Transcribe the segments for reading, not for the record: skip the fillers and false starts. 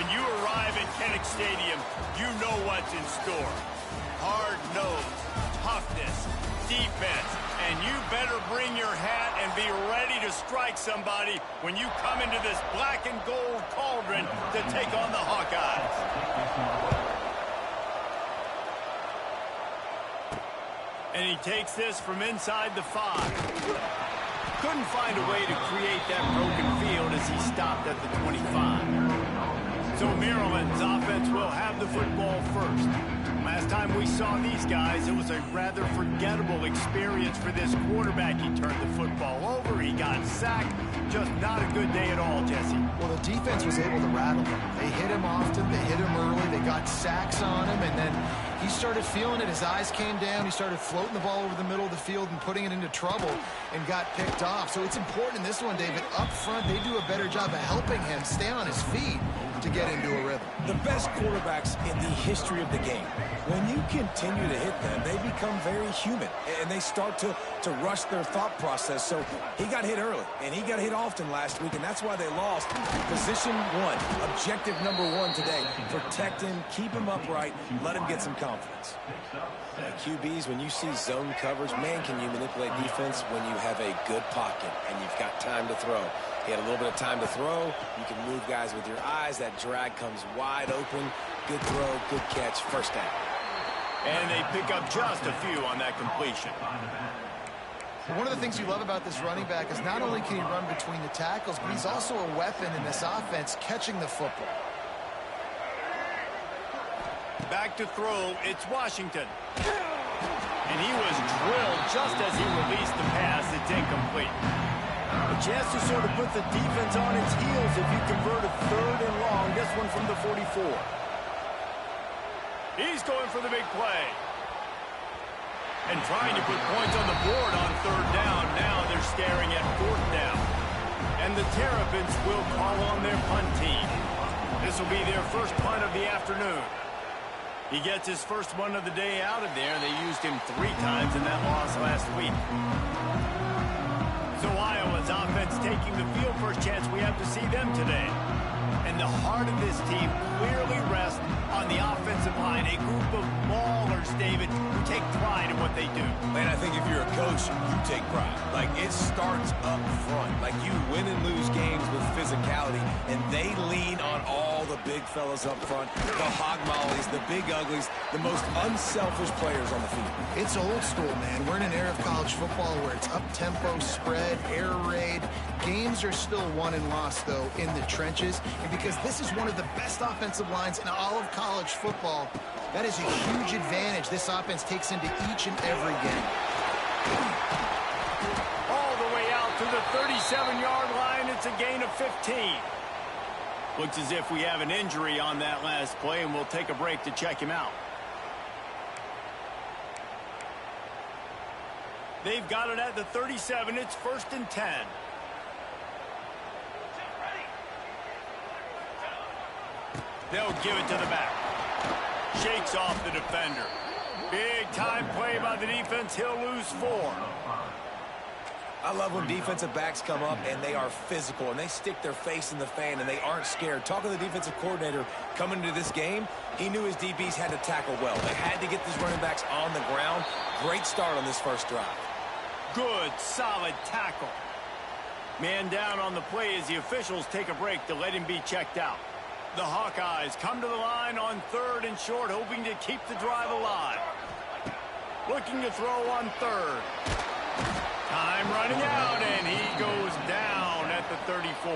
When you arrive at Kinnick Stadium, you know what's in store. Hard nose, toughness, defense, and you better bring your hat and be ready to strike somebody when you come into this black and gold cauldron to take on the Hawkeyes. And he takes this from inside the 5. Couldn't find a way to create that broken field as he stopped at the 25. So Maryland's offense will have the football first. Last time we saw these guys, it was a rather forgettable experience for this quarterback. He turned the football over, he got sacked. Just not a good day at all, Jesse. Well, the defense was able to rattle him. They hit him often, they hit him early, they got sacks on him, and then he started feeling it. His eyes came down. He started floating the ball over the middle of the field and putting it into trouble and got picked off. So it's important in this one, David. Up front, they do a better job of helping him stay on his feet to get into a rhythm. The best quarterbacks in the history of the game, when you continue to hit them, they become very human, and they start to rush their thought process. So he got hit early, and he got hit often last week, and that's why they lost. Position 1, objective number 1 today. Protect him, keep him upright, let him get some confidence. QBs, when you see zone coverage, man, can you manipulate defense when you have a good pocket and you've got time to throw. He had a little bit of time to throw. You can move guys with your eyes. That drag comes wide open. Good throw, good catch, first down. And they pick up just a few on that completion. One of the things you love about this running back is not only can he run between the tackles, but he's also a weapon in this offense catching the football. Back to throw, it's Washington. And he was drilled just as he released the pass. It's incomplete. A chance to sort of put the defense on its heels if you convert a 3rd and long. This one from the 44. He's going for the big play. And trying to put points on the board on 3rd down. Now they're staring at 4th down. And the Terrapins will call on their punt team. This will be their first punt of the afternoon. He gets his first one of the day out of there. They used him 3 times in that loss last week. So Iowa's offense taking the field. First chance we have to see them today. And the heart of this team clearly rests on the offensive line. A group of maulers, David, who take pride in what they do. Man, I think if you're a coach, you take pride. Like, it starts up front. Like, you win and lose games with physicality, and they lean on all the big fellas up front, the hog mollies, the big uglies, the most unselfish players on the field. It's old school, man. We're in an era of college football where it's up-tempo, spread, air raid. Games are still won and lost, though, in the trenches. And because this is one of the best offensive lines in all of college football, that is a huge advantage this offense takes into each and every game. All the way out to the 37-yard line. It's a gain of 15. Looks as if we have an injury on that last play, and we'll take a break to check him out. They've got it at the 37. It's 1st and 10. They'll give it to the back. Shakes off the defender. Big time play by the defense. He'll lose 4. I love when defensive backs come up and they are physical and they stick their face in the fan and they aren't scared. Talking to the defensive coordinator coming into this game, he knew his DBs had to tackle well. They had to get these running backs on the ground. Great start on this first drive. Good, solid tackle. Man down on the play as the officials take a break to let him be checked out. The Hawkeyes come to the line on 3rd and short, hoping to keep the drive alive. Looking to throw on 3rd. Time running out, and he goes down at the 34.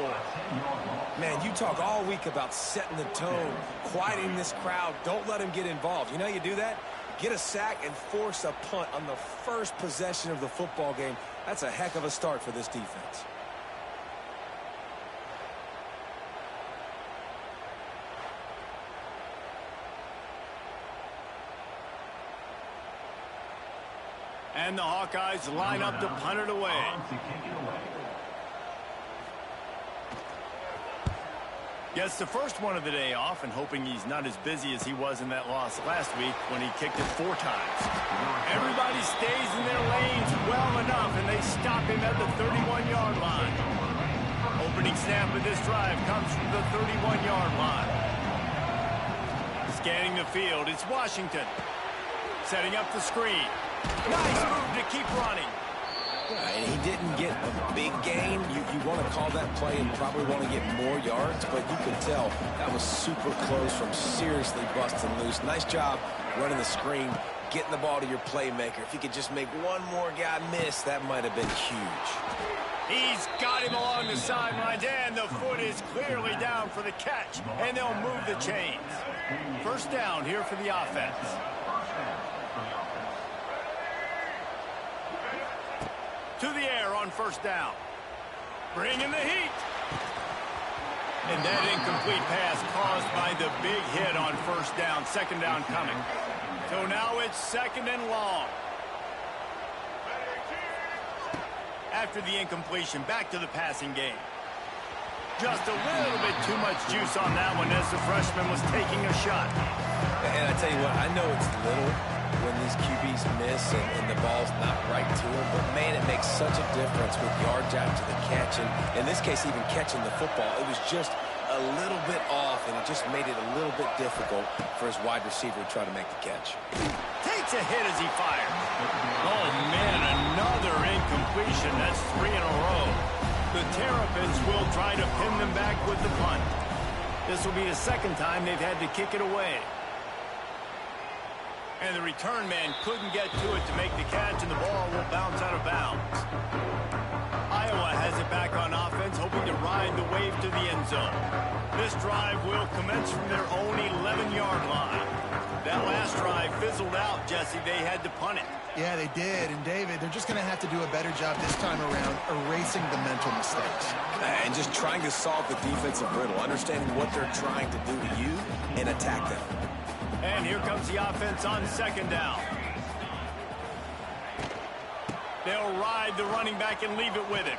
Man, you talk all week about setting the tone, quieting this crowd. Don't let him get involved. You know how you do that? Get a sack and force a punt on the first possession of the football game. That's a heck of a start for this defense. And the Hawkeyes line up to punt it away. Gets the first one of the day off and hoping he's not as busy as he was in that loss last week when he kicked it 4 times. Everybody stays in their lanes well enough, and they stop him at the 31-yard line. Opening snap of this drive comes from the 31-yard line. Scanning the field, it's Washington. Setting up the screen. Nice move to keep running. And he didn't get a big gain. You want to call that play and probably want to get more yards, but you can tell that was super close from seriously busting loose. Nice job running the screen, getting the ball to your playmaker. If he could just make one more guy miss, that might have been huge. He's got him along the sidelines, and the foot is clearly down for the catch, and they'll move the chains. First down here for the offense. To the air on first down. Bringing the heat. And that incomplete pass caused by the big hit on first down. Second down coming. So now it's second and long. After the incompletion, back to the passing game. Just a little bit too much juice on that one as the freshman was taking a shot. And I tell you what, I know it's little when these QBs miss and the ball's not right to them, but man, it makes such a difference with yards after the catch. And in this case, even catching the football, it was just a little bit off, and it just made it a little bit difficult for his wide receiver to try to make the catch. Takes a hit as he fires. Oh, man, another incompletion. That's 3 in a row. The Terrapins will try to pin them back with the punt. This will be the second time they've had to kick it away. And the return man couldn't get to it to make the catch, and the ball will bounce out of bounds. Iowa has it back on offense, hoping to ride the wave to the end zone. This drive will commence from their own 11-yard line. That last drive fizzled out, Jesse. They had to punt it. Yeah, they did. And, David, they're just going to have to do a better job this time around erasing the mental mistakes. And just trying to solve the defensive riddle, understanding what they're trying to do to you and attack them. And here comes the offense on second down. They'll ride the running back and leave it with him.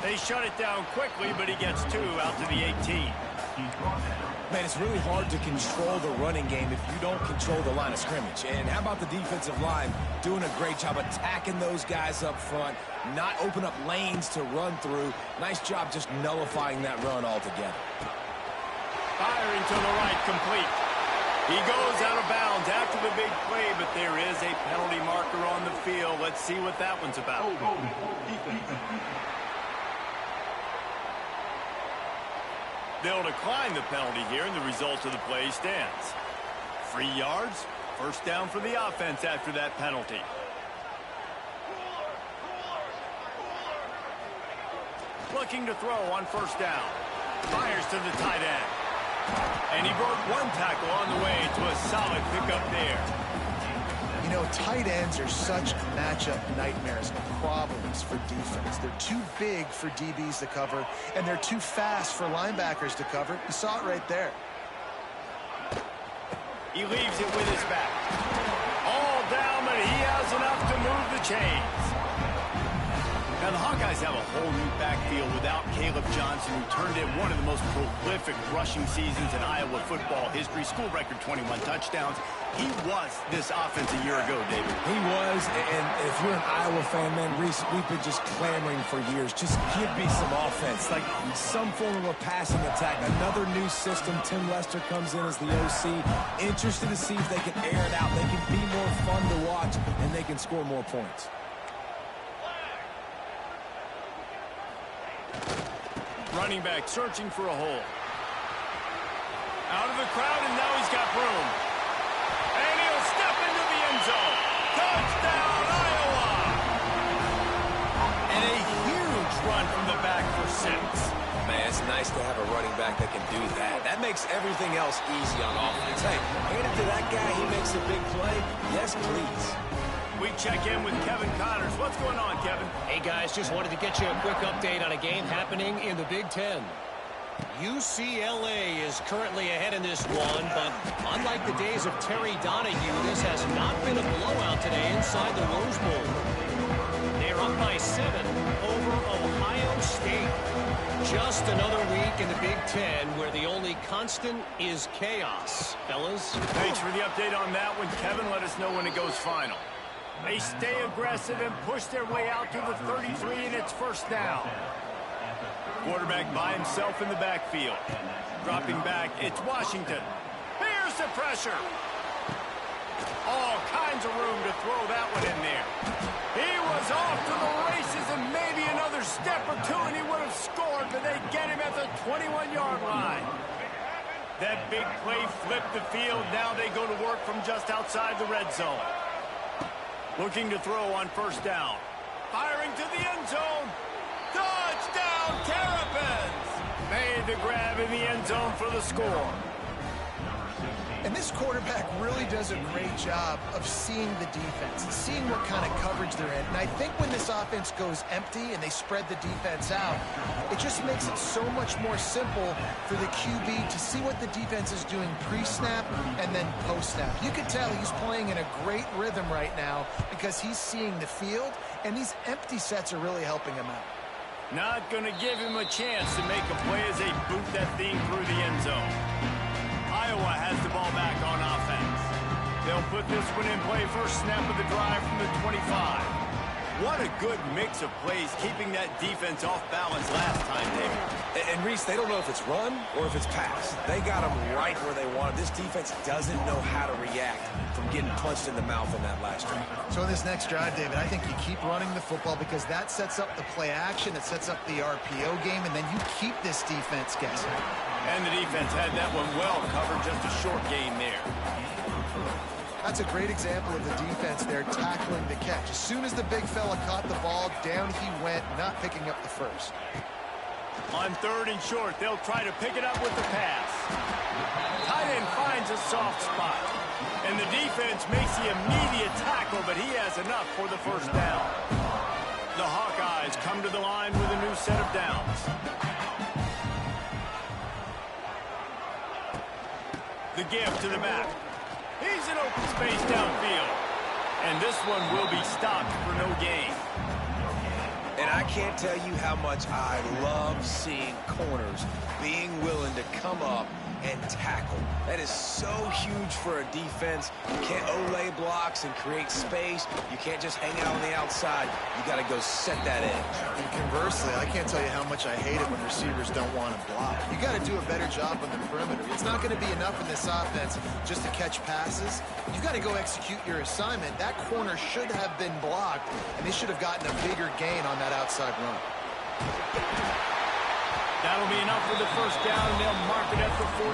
They shut it down quickly, but he gets 2 out to the 18. Man, it's really hard to control the running game if you don't control the line of scrimmage. And how about the defensive line doing a great job attacking those guys up front, not open up lanes to run through. Nice job just nullifying that run altogether. Firing to the right, complete. He goes out of bounds after the big play, but there is a penalty marker on the field. Let's see what that one's about. They'll decline the penalty here, and the result of the play stands. 3 yards, first down for the offense after that penalty. Looking to throw on first down. Fires to the tight end. And he broke one tackle on the way to a solid pickup there. You know, tight ends are such matchup nightmares and problems for defense. They're too big for DBs to cover, and they're too fast for linebackers to cover. You saw it right there. He leaves it with his back. All down, but he has enough to move the chains. Now, the Hawkeyes have a whole new backfield without Caleb Johnson, who turned in one of the most prolific rushing seasons in Iowa football history. School record 21 touchdowns. He was this offense a year ago, David. He was, and if you're an Iowa fan, man, Reese, we've been just clamoring for years. Just give me some offense, like some form of a passing attack. Another new system. Tim Lester comes in as the OC. Interested to see if they can air it out. They can be more fun to watch, and they can score more points. Running back searching for a hole. Out of the crowd, and now he's got room. And he'll step into the end zone. Touchdown, Iowa! And a huge run from the back for 6. Man, it's nice to have a running back that can do that. That makes everything else easy on offense. Hey, hand it to that guy, he makes a big play. Yes, please. We check in with Kevin Connors. What's going on, Kevin? Hey, guys, just wanted to get you a quick update on a game happening in the Big Ten. UCLA is currently ahead in this one, but unlike the days of Terry Donahue, this has not been a blowout today inside the Rose Bowl. They're up by 7 over Ohio State. Just another week in the Big Ten where the only constant is chaos. Fellas? Thanks for the update on that one, Kevin. Let us know when it goes final. They stay aggressive and push their way out to the 33, and it's first down. Quarterback by himself in the backfield. Dropping back, it's Washington. Here's the pressure. All kinds of room to throw that one in there. He was off to the races, and maybe another step or two, and he would have scored, but they get him at the 21-yard line. That big play flipped the field. Now they go to work from just outside the red zone. Looking to throw on first down. Firing to the end zone. Touchdown, Terrapins! Made the grab in the end zone for the score. And this quarterback really does a great job of seeing the defense and seeing what kind of coverage they're in. And I think when this offense goes empty and they spread the defense out, it just makes it so much more simple for the QB to see what the defense is doing pre-snap and then post-snap. You can tell he's playing in a great rhythm right now because he's seeing the field, and these empty sets are really helping him out. Not going to give him a chance to make a play as they boot that thing through the end zone. Iowa has the ball back on offense. They'll put this one in play first snap of the drive from the 25. What a good mix of plays, keeping that defense off balance last time, David. And Reese, they don't know if it's run or if it's pass. They got them right where they want it. This defense doesn't know how to react from getting punched in the mouth in that last drive. So in this next drive, David, I think you keep running the football because that sets up the play action, it sets up the RPO game, and then you keep this defense guessing. And the defense had that one well covered, just a short game there. That's a great example of the defense there tackling the catch. As soon as the big fella caught the ball, down he went, not picking up the first. On third and short, they'll try to pick it up with the pass. Tight end finds a soft spot. And the defense makes the immediate tackle, but he has enough for the first down. The Hawkeyes come to the line with a new set of downs. The give to the back. He's in open space downfield. And this one will be stopped for no gain. And I can't tell you how much I love seeing corners being willing to come up and tackle. That is so huge for a defense. You can't olay blocks and create space. You can't just hang out on the outside. You got to go set that edge. And conversely, I can't tell you how much I hate it when receivers don't want to block. You got to do a better job on the perimeter. It's not going to be enough in this offense just to catch passes. You got to go execute your assignment. That corner should have been blocked, and they should have gotten a bigger gain on that outside run. That'll be enough for the first down, and they'll mark it at the 48.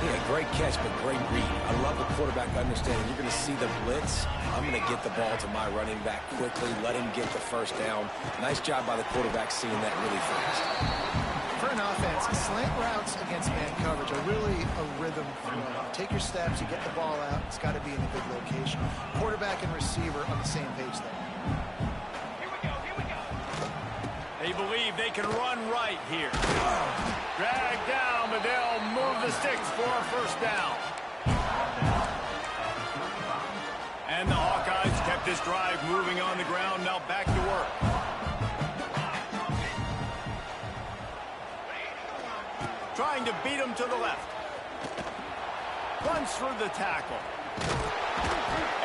Yeah, great catch, but great read. I love the quarterback understanding. You're going to see the blitz. I'm going to get the ball to my running back quickly, let him get the first down. Nice job by the quarterback seeing that really fast. For an offense, slant routes against man coverage are really a rhythm throw. Take your steps, you get the ball out, it's got to be in a good location. Quarterback and receiver on the same page there. They believe they can run right here. Drag down, but they'll move the sticks for a first down. And the Hawkeyes kept this drive moving on the ground. Now back to work. Trying to beat him to the left. Runs through the tackle.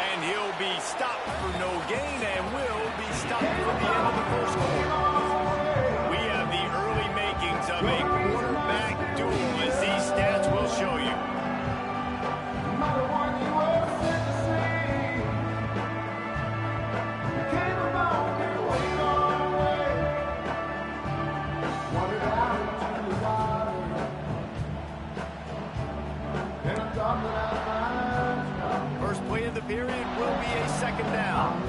And he'll be stopped for no gain and will be stopped for the end of the first quarter. We have the early makings of a quarterback duel, as these stats will show you. First play of the period will be a second down.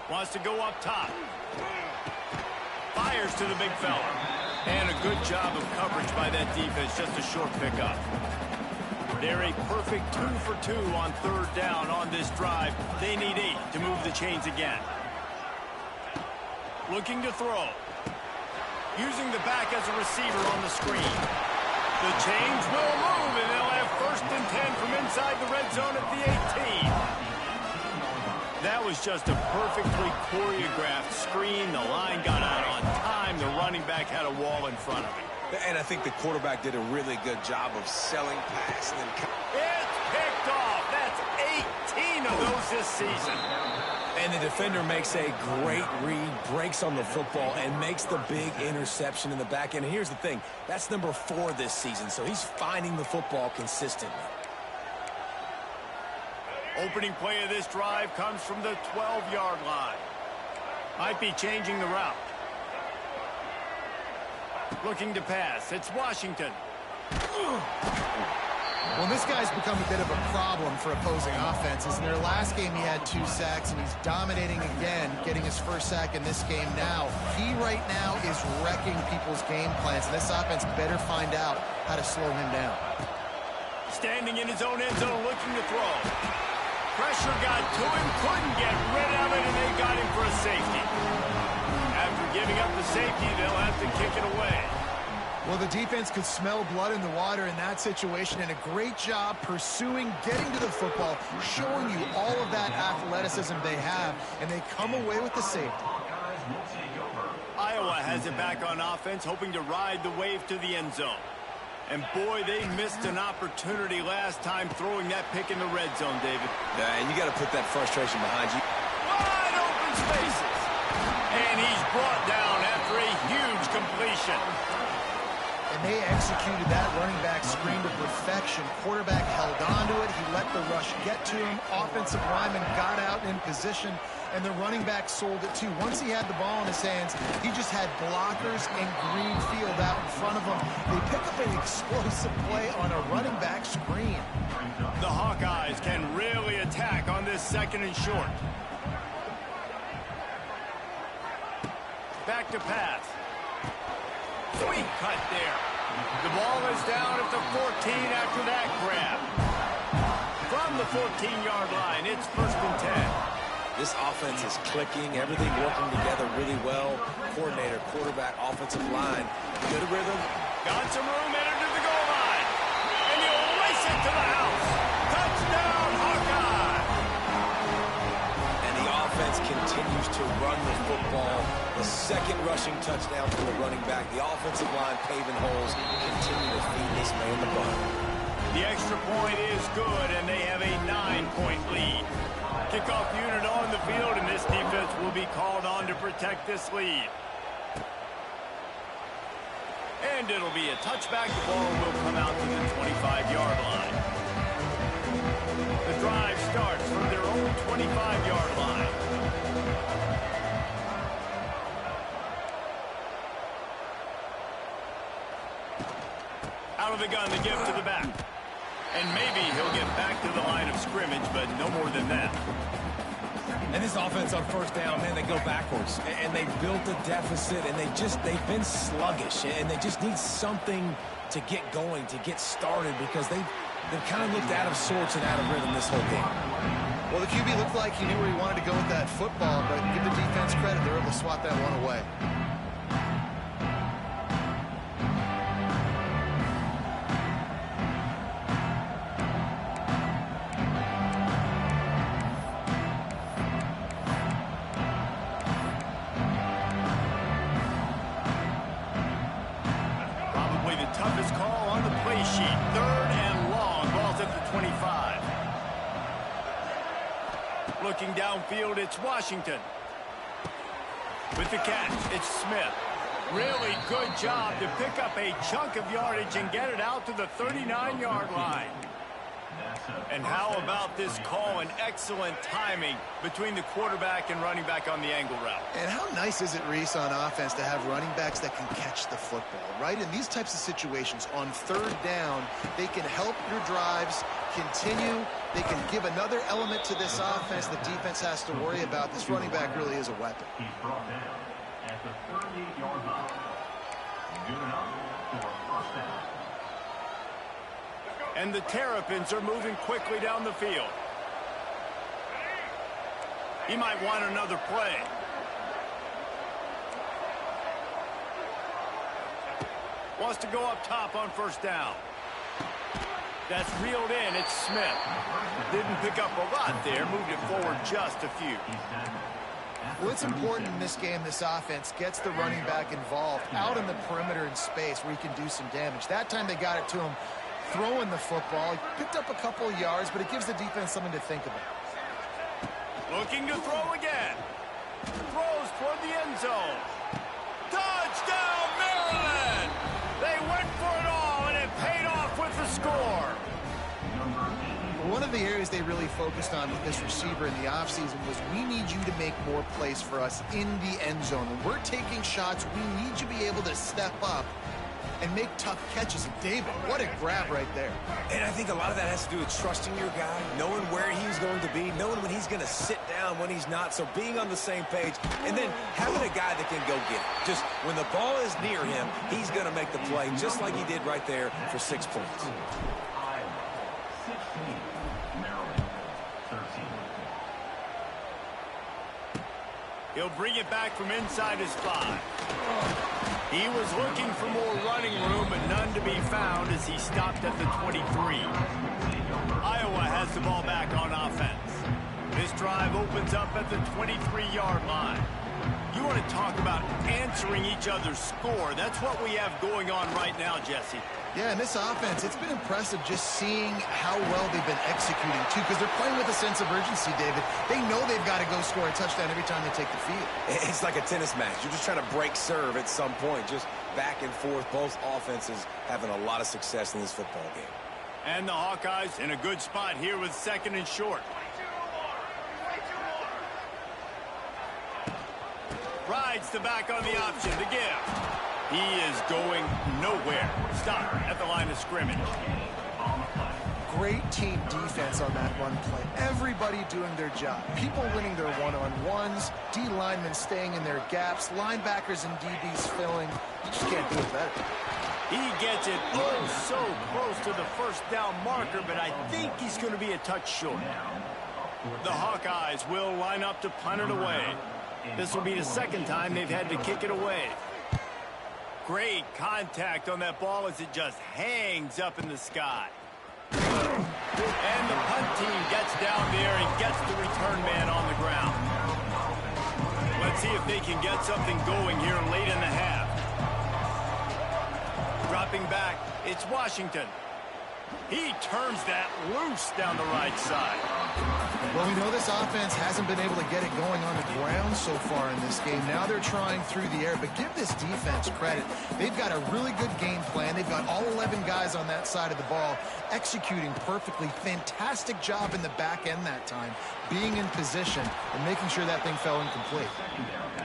Wants to go up top. Fires to the big fella. And a good job of coverage by that defense. Just a short pickup. They're a perfect 2 for 2 on third down on this drive. They need 8 to move the chains again. Looking to throw. Using the back as a receiver on the screen. The chains will move, and they'll have first and 10 from inside the red zone at the 18. That was just a perfectly choreographed screen. The line got out on time. The running back had a wall in front of him. And I think the quarterback did a really good job of selling pass. And then it's picked off. That's 15 of those this season. And the defender makes a great read, breaks on the football, and makes the big interception in the back end. And here's the thing, that's number 4 this season, so he's finding the football consistently. Opening play of this drive comes from the 12-yard line. Might be changing the route. Looking to pass. It's Washington. Well, this guy's become a bit of a problem for opposing offenses. In their last game, he had 2 sacks, and he's dominating again, getting his first sack in this game now. He right now is wrecking people's game plans, and this offense better find out how to slow him down. Standing in his own end zone, looking to throw. Pressure got to him, couldn't get rid of it, and they got him for a safety. After giving up the safety, they'll have to kick it away. Well, the defense could smell blood in the water in that situation, and a great job pursuing, getting to the football, showing you all of that athleticism they have, and they come away with the safety. Iowa has it back on offense, hoping to ride the wave to the end zone. And boy, they missed an opportunity last time throwing that pick in the red zone, David. Yeah, you got to put that frustration behind you. Wide open spaces. And he's brought down after a huge completion. And they executed that running back screen to perfection. Quarterback held onto it. He let the rush get to him. Offensive lineman got out in position, and the running back sold it too. Once he had the ball in his hands, he just had blockers and green field out in front of him. They pick up an explosive play on a running back screen. The Hawkeyes can really attack on this 2nd and short. Back to pass. Sweet cut there. The ball is down at the 14 after that grab. From the 14-yard line, it's 1st and 10. This offense is clicking, everything working together really well. Coordinator, quarterback, offensive line, good rhythm. Got some room, entered to the goal line. And he'll race it to the house. Touchdown, Hawkeye! And the offense continues to run the football. The 2nd rushing touchdown for the running back. The offensive line paving holes, continue to feed this man the ball. The extra point is good, and they have a 9-point lead. Kickoff unit on the field, and this defense will be called on to protect this lead. And it'll be a touchback. The ball will come out to the 25-yard line. The drive starts from their own 25-yard line. Out of the gun, the give to the back. And maybe he'll get back to the line of scrimmage, but no more than that. And this offense on 1st down, man, they go backwards. And they built a deficit, and they've been sluggish. And they just need something to get going, to get started, because they've kind of looked out of sorts and out of rhythm this whole game. Well, the QB looked like he knew where he wanted to go with that football, but give the defense credit, they're able to swat that one away. Toughest call on the play sheet. 3rd and long. Ball's at the 25. Looking downfield, it's Washington. With the catch, it's Smith. Really good job to pick up a chunk of yardage and get it out to the 39-yard line. And how about this call and excellent timing between the quarterback and running back on the angle route. And how nice is it, Reese, on offense to have running backs that can catch the football, right? In these types of situations, on 3rd down, they can help your drives continue. They can give another element to this offense the defense has to worry about. This running back really is a weapon. He's brought down at the 38-yard line. Good enough for a 1st down. And the Terrapins are moving quickly down the field. He might want another play. Wants to go up top on 1st down. That's reeled in. It's Smith. Didn't pick up a lot there. Moved it forward just a few. Well, it's important in this game, this offense gets the running back involved out in the perimeter in space where he can do some damage. That time they got it to him throwing the football. He picked up a couple of yards, but it gives the defense something to think about. Looking to throw again. Throws toward the end zone. Touchdown, Maryland! They went for it all, and it paid off with the score. One of the areas they really focused on with this receiver in the offseason was we need you to make more plays for us in the end zone. When we're taking shots, we need you to be able to step up and make tough catches. And David, what a grab right there. And I think a lot of that has to do with trusting your guy, knowing where he's going to be, knowing when he's going to sit down, when he's not. So being on the same page, and then having a guy that can go get it. Just when the ball is near him, he's going to make the play, just like he did right there for 6 points. He'll bring it back from inside his 5. He was looking for more running room, but none to be found as he stopped at the 23. Iowa has the ball back on offense. This drive opens up at the 23-yard line. You want to talk about answering each other's score. That's what we have going on right now, Jesse. Yeah, and this offense, it's been impressive just seeing how well they've been executing, too, because they're playing with a sense of urgency, David. They know they've got to go score a touchdown every time they take the field. It's like a tennis match. You're just trying to break serve at some point, just back and forth. Both offenses having a lot of success in this football game. And the Hawkeyes in a good spot here with 2nd and short. Rides the back on the option to give. He is going nowhere. Stop at the line of scrimmage. Great team defense on that run play. Everybody doing their job. People winning their one-on-ones, D linemen staying in their gaps, linebackers and DBs filling. You just can't do it better. He gets it so close to the first down marker, but I think he's going to be a touch short. The Hawkeyes will line up to punt it away. This will be the 2nd time they've had to kick it away. Great contact on that ball as it just hangs up in the sky. And the punt team gets down there and gets the return man on the ground. Let's see if they can get something going here late in the half. Dropping back, it's Washington. He turns that loose down the right side. Well, we know this offense hasn't been able to get it going on the ground so far in this game. Now they're trying through the air, but give this defense credit. They've got a really good game plan. They've got all 11 guys on that side of the ball executing perfectly. Fantastic job in the back end that time, being in position and making sure that thing fell incomplete.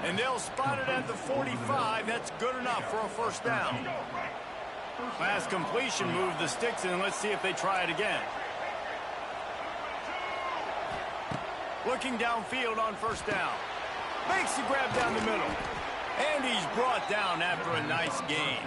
And they'll spot it at the 45. That's good enough for a first down. Pass completion, move the sticks in. Let's see if they try it again. Looking downfield on first down. Makes the grab down the middle. And he's brought down after a nice gain.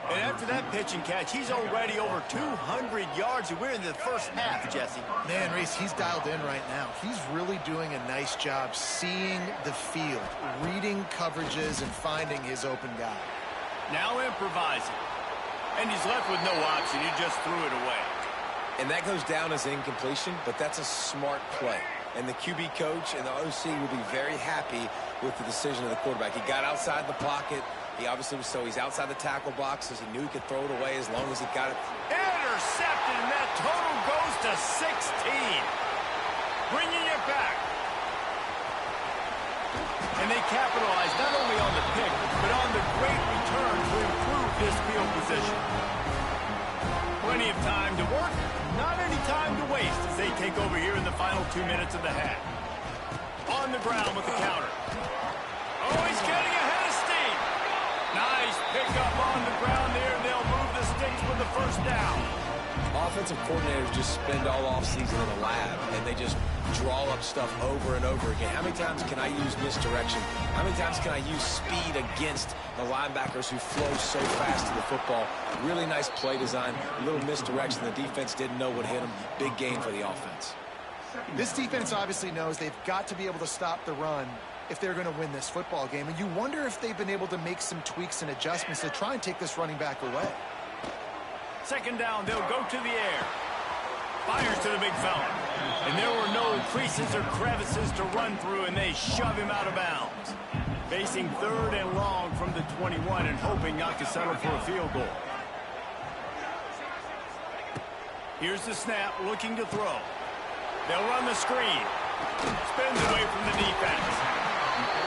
And after that pitch and catch, he's already over 200 yards, and we're in the first half, Jesse. Man, Reese, he's dialed in right now. He's really doing a nice job seeing the field, reading coverages, and finding his open guy. Now improvising. And he's left with no option. He just threw it away. And that goes down as incompletion, but that's a smart play. And the QB coach and the OC will be very happy with the decision of the quarterback. He got outside the pocket. He obviously was he's outside the tackle box, as he knew he could throw it away as long as he got it. Intercepted, and that total goes to 16. Bringing it back. And they capitalize not only on the pick, but on the great return to improve this field position. Plenty of time to work, not any time to waste as they take over here in the final 2 minutes of the half. On the ground with the counter. Oh, he's getting ahead of steam. Nice pickup on the ground there. They'll move the sticks with the first down. Offensive coordinators just spend all offseason in the lab, and they just draw up stuff over and over again. How many times can I use misdirection? How many times can I use speed against the linebackers who flow so fast to the football? Really nice play design, a little misdirection. The defense didn't know what hit them. Big gain for the offense. This defense obviously knows they've got to be able to stop the run if they're going to win this football game. And you wonder if they've been able to make some tweaks and adjustments to try and take this running back away. Second down, they'll go to the air. Fires to the big fella. And there were no creases or crevices to run through, and they shove him out of bounds. Facing 3rd and long from the 21 and hoping not to settle for a field goal. Here's the snap, looking to throw. They'll run the screen. Spins away from the defense.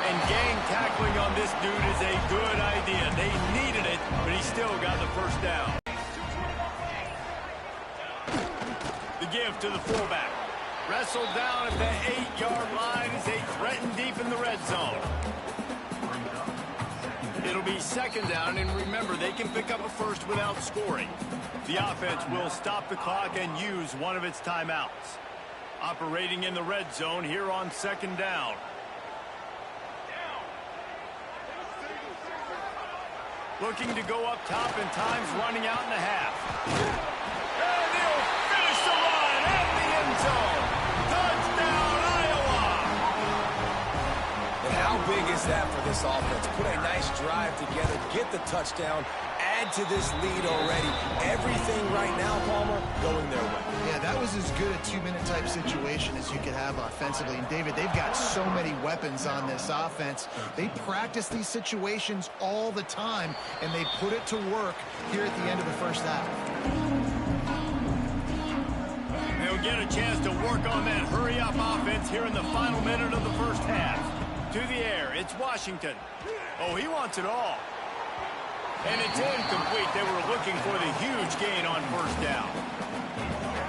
And gang tackling on this dude is a good idea. They needed it, but he still got the first down. The give to the fullback. Wrestled down at the 8-yard line as they threaten deep in the red zone. It'll be second down, and remember, they can pick up a first without scoring. The offense will stop the clock and use one of its timeouts. Operating in the red zone here on second down. Looking to go up top, and time's running out in the half. And he'll finish the run at the end zone. Touchdown, Iowa! And how big is that for this offense? Put a nice drive together, get the touchdown, add to this lead already. Everything right now, Palmer, going their way. Yeah, that was as good a two-minute type situation as you could have offensively. And, David, they've got so many weapons on this offense. They practice these situations all the time, and they put it to work here at the end of the first half. They'll get a chance to work on that hurry-up offense here in the final minute of the first half. To the air, it's Washington. Oh, he wants it all. And it's incomplete. They were looking for the huge gain on first down.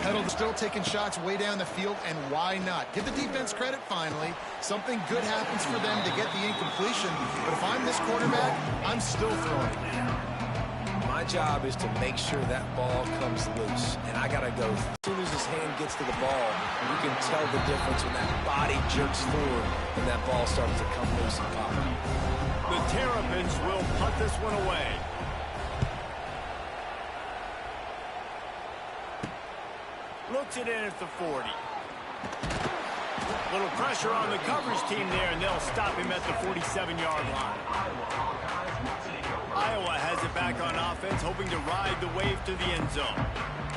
Peddle still taking shots way down the field, and why not? Give the defense credit finally. Something good happens for them to get the incompletion. But if I'm this quarterback, I'm still throwing it. My job is to make sure that ball comes loose, and I got to go. As soon as his hand gets to the ball, you can tell the difference when that body jerks forward and that ball starts to come loose and pop out. The Terrapins will punt this one away. Looks it in at the 40. Little pressure on the coverage team there, and they'll stop him at the 47-yard line. Iowa has it back on offense, hoping to ride the wave to the end zone.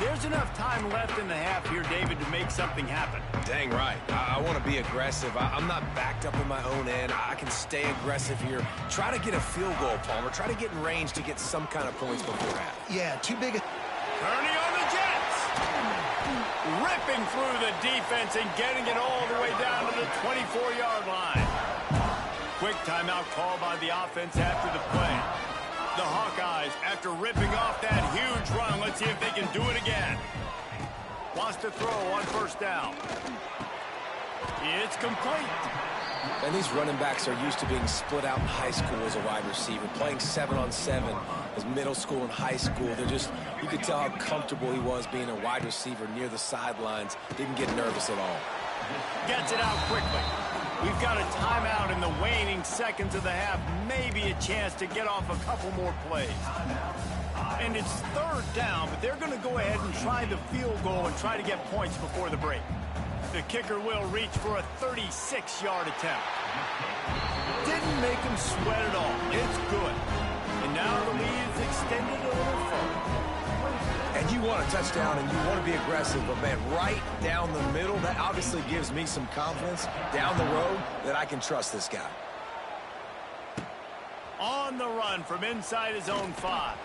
There's enough time left in the half here, David, to make something happen. Dang right. I want to be aggressive. I'm not backed up in my own end. I can stay aggressive here. Try to get a field goal, Palmer. Try to get in range to get some kind of points before half. Yeah, too big a... Kearney on the Jets. Ripping through the defense and getting it all the way down to the 24-yard line. Quick timeout call by the offense after the play. The Hawkeyes, after ripping off that huge run, let's see if they can do it again. Wants to throw on first down. It's complete. And these running backs are used to being split out in high school as a wide receiver, playing 7-on-7 as middle school and high school. They're just, you could tell how comfortable he was being a wide receiver near the sidelines. Didn't get nervous at all. Gets it out quickly. We've got a timeout in the waning seconds of the half. Maybe a chance to get off a couple more plays. And it's third down, but they're going to go ahead and try the field goal and try to get points before the break. The kicker will reach for a 36-yard attempt. Didn't make him sweat at all. It's good. And now the lead is extended a little further. And you want a touchdown and you want to be aggressive, but man, right down the middle, that obviously gives me some confidence down the road that I can trust this guy. On the run from inside his own 5.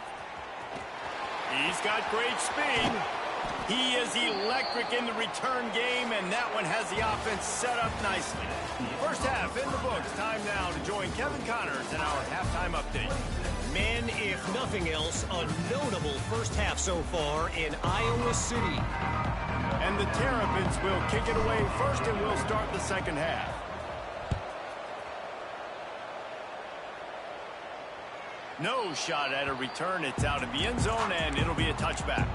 He's got great speed. He is electric in the return game, and that one has the offense set up nicely. First half in the books. Time now to join Kevin Connors in our halftime update. Men, if nothing else, a notable first half so far in Iowa City. And the Terrapins will kick it away first, and we'll start the second half. No shot at a return. It's out of the end zone, and it'll be a touchback.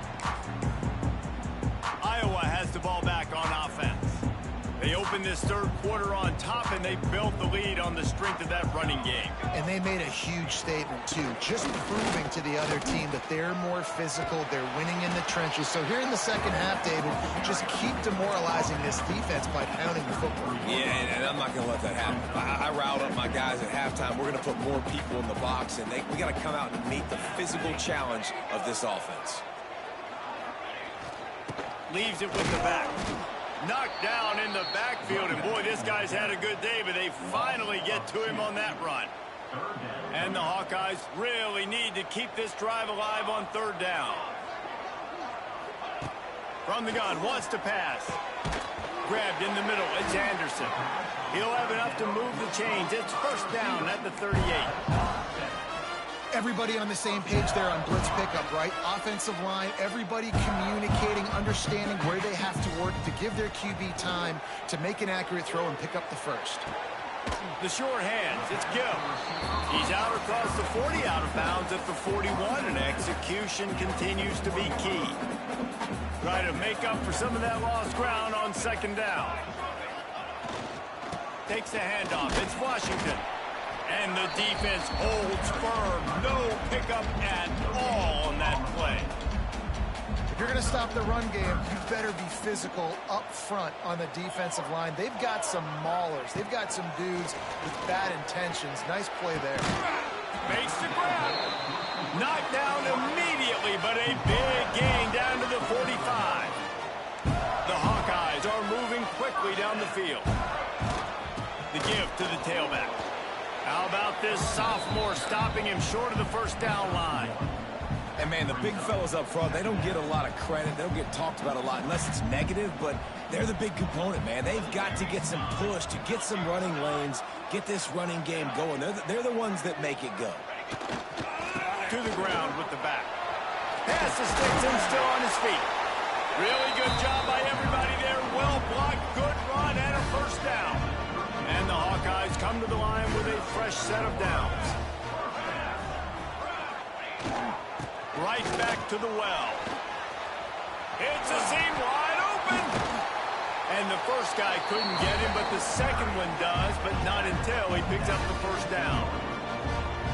Iowa has the ball back on offense. They opened this third quarter on top, and they built the lead on the strength of that running game. And they made a huge statement, too, just proving to the other team that they're more physical, they're winning in the trenches. So here in the second half, David, just keep demoralizing this defense by pounding the football. Yeah, and I'm not going to let that happen. I riled up my guys at halftime. We're going to put more people in the box, and we got to come out and meet the physical challenge of this offense. Leaves it with the back. Knocked down in the backfield, and boy, this guy's had a good day, but they finally get to him on that run. And the Hawkeyes really need to keep this drive alive on third down. From the gun, wants to pass. grabbed in the middle. It's Anderson. He'll have enough to move the chains. It's first down at the 38. Everybody on the same page there on blitz pickup, right? Offensive line, everybody communicating, understanding where they have to work to give their QB time to make an accurate throw and pick up the first. The short hands, it's Gill. He's out across the 40, out of bounds at the 41, and execution continues to be key. Try to make up for some of that lost ground on second down. Takes the handoff, it's Washington. And the defense holds firm. No pickup at all on that play. If you're going to stop the run game, you better be physical up front on the defensive line. They've got some maulers. They've got some dudes with bad intentions. Nice play there. Makes the grab. Knocked down immediately, but a big gain down to the 45. The Hawkeyes are moving quickly down the field. The give to the tailback. How about this sophomore stopping him short of the first down line? And, man, the big fellas up front, they don't get a lot of credit. They don't get talked about a lot unless it's negative, but they're the big component, man. They've got to get some push, to get some running lanes, get this running game going. They're the ones that make it go. To the ground with the back. Pass to Stinson, still on his feet. Really good job by everybody there. Well blocked, good run, and a first down. And the Hawkeyes come to the line with a fresh set of downs. Right back to the well. It's a seam wide open. And the first guy couldn't get him, but the second one does, but not until he picks up the first down.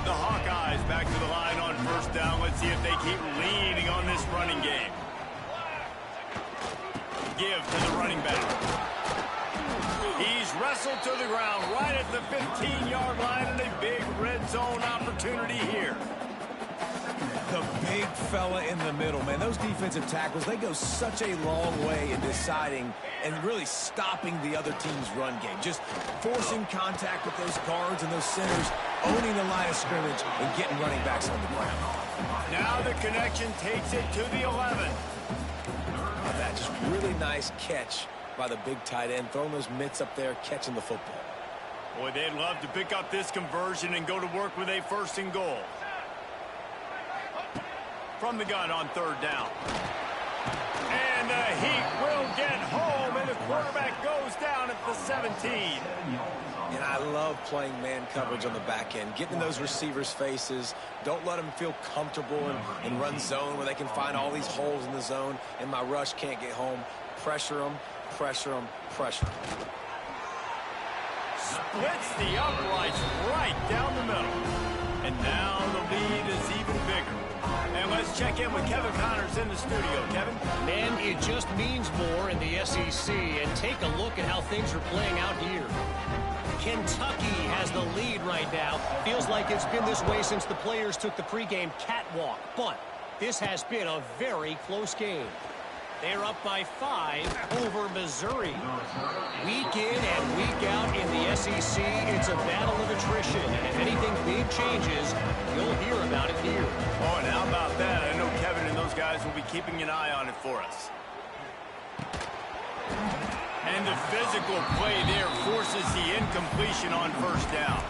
The Hawkeyes back to the line on first down. Let's see if they keep leaning on this running game. Give to the running back. He's wrestled to the ground right at the 15-yard line, and a big red zone opportunity here. The big fella in the middle, man. Those defensive tackles, they go such a long way in deciding and really stopping the other team's run game. Just forcing contact with those guards and those centers, owning the line of scrimmage, and getting running backs on the ground. Now the connection takes it to the 11. That just really nice catch by the big tight end, throwing those mitts up there, catching the football. Boy, they'd love to pick up this conversion and go to work with a first and goal. From the gun on third down. And the Heat will get home, and the quarterback goes down at the 17. And I love playing man coverage on the back end, getting in those receivers' faces. Don't let them feel comfortable and run zone where they can find all these holes in the zone, and my rush can't get home. Pressure them, pressure them, pressure them. Splits the uprights right down the middle. And now the lead is even bigger. And let's check in with Kevin Connors in the studio. Kevin? Man, it just means more in the SEC. And take a look at how things are playing out here. Kentucky has the lead right now. Feels like it's been this way since the players took the pregame catwalk. But this has been a very close game. They're up by 5 over Missouri. Week in and week out in the SEC, it's a battle of attrition. And if anything big changes, you'll hear about it here. Oh, and how about that? I know Kevin and those guys will be keeping an eye on it for us. And the physical play there forces the incompletion on first down.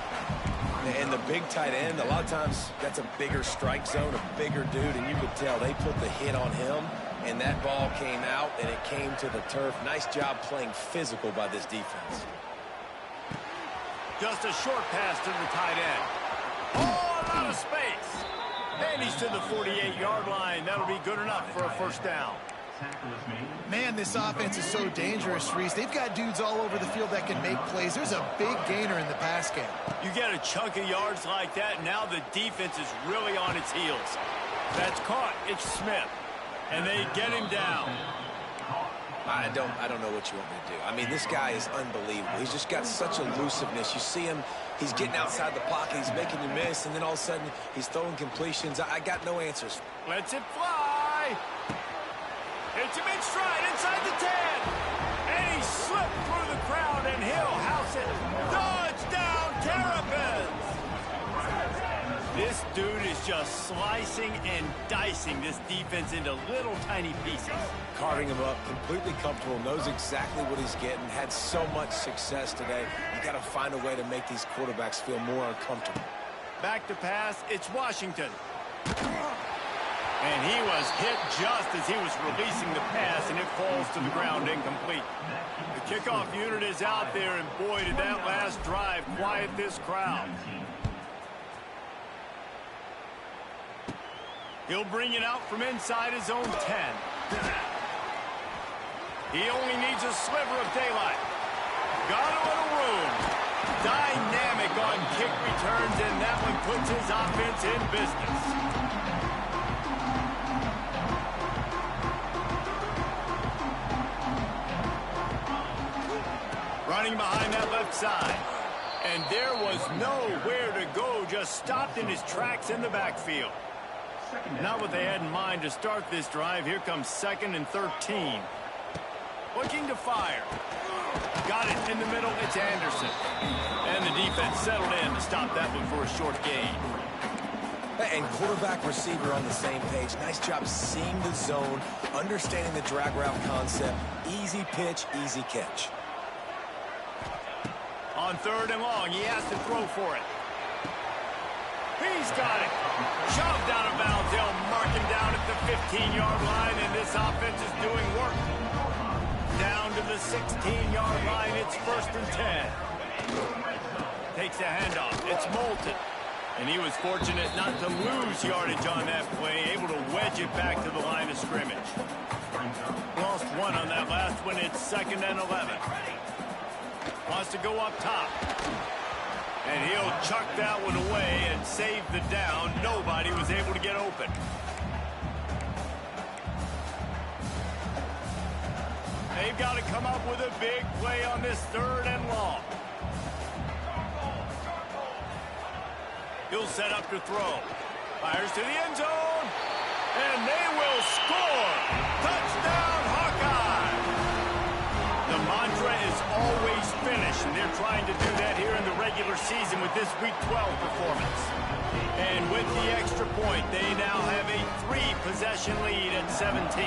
And the big tight end, a lot of times that's a bigger strike zone, a bigger dude, and you could tell they put the hit on him, and that ball came out, and it came to the turf. Nice job playing physical by this defense. Just a short pass to the tight end. Oh, a lot of space. And he's to the 48-yard line. That'll be good enough for a first down. Man, this offense is so dangerous, Reese. They've got dudes all over the field that can make plays. There's a big gainer in the pass game. You get a chunk of yards like that, now the defense is really on its heels. That's caught. It's Smith. And they get him down. I don't know what you want me to do. I mean, this guy is unbelievable. He's just got such elusiveness. You see him, he's getting outside the pocket, he's making you miss, and then all of a sudden he's throwing completions. I got no answers. Lets it fly. Hits him in stride inside the 10. And he slipped through the crowd, and he'll house it. Touchdown, Terrapins! This dude is just slicing and dicing this defense into little tiny pieces. Carving him up, completely comfortable, knows exactly what he's getting, had so much success today. You got to find a way to make these quarterbacks feel more uncomfortable. Back to pass, it's Washington. And he was hit just as he was releasing the pass, and it falls to the ground incomplete. The kickoff unit is out there, and boy, did that last drive quiet this crowd. He'll bring it out from inside his own 10. He only needs a sliver of daylight. Got a little room. Dynamic on kick returns, and that one puts his offense in business. Running behind that left side. And there was nowhere to go, just stopped in his tracks in the backfield. Not what they had in mind to start this drive. Here comes 2nd and 13. Looking to fire. Got it in the middle. It's Anderson. And the defense settled in to stop that one for a short gain. And quarterback receiver on the same page. Nice job seeing the zone, understanding the drag route concept. Easy pitch, easy catch. On 3rd and long, he has to throw for it. He's got it. Shoved out of bounds. They'll mark him down at the 15-yard line, and this offense is doing work. Down to the 16-yard line. It's 1st and 10. Takes a handoff. It's Moulton. And he was fortunate not to lose yardage on that play, able to wedge it back to the line of scrimmage. Lost one on that last one. It's 2nd and 11. Wants to go up top. And he'll chuck that one away and save the down. Nobody was able to get open. They've got to come up with a big play on this 3rd and long. He'll set up to throw. Fires to the end zone. And they will score. Touchdown, Hawkeye. The mantra is always finish, and they're trying to do that here in the regular season with this Week 12 performance. And with the extra point, they now have a 3-possession lead at 17.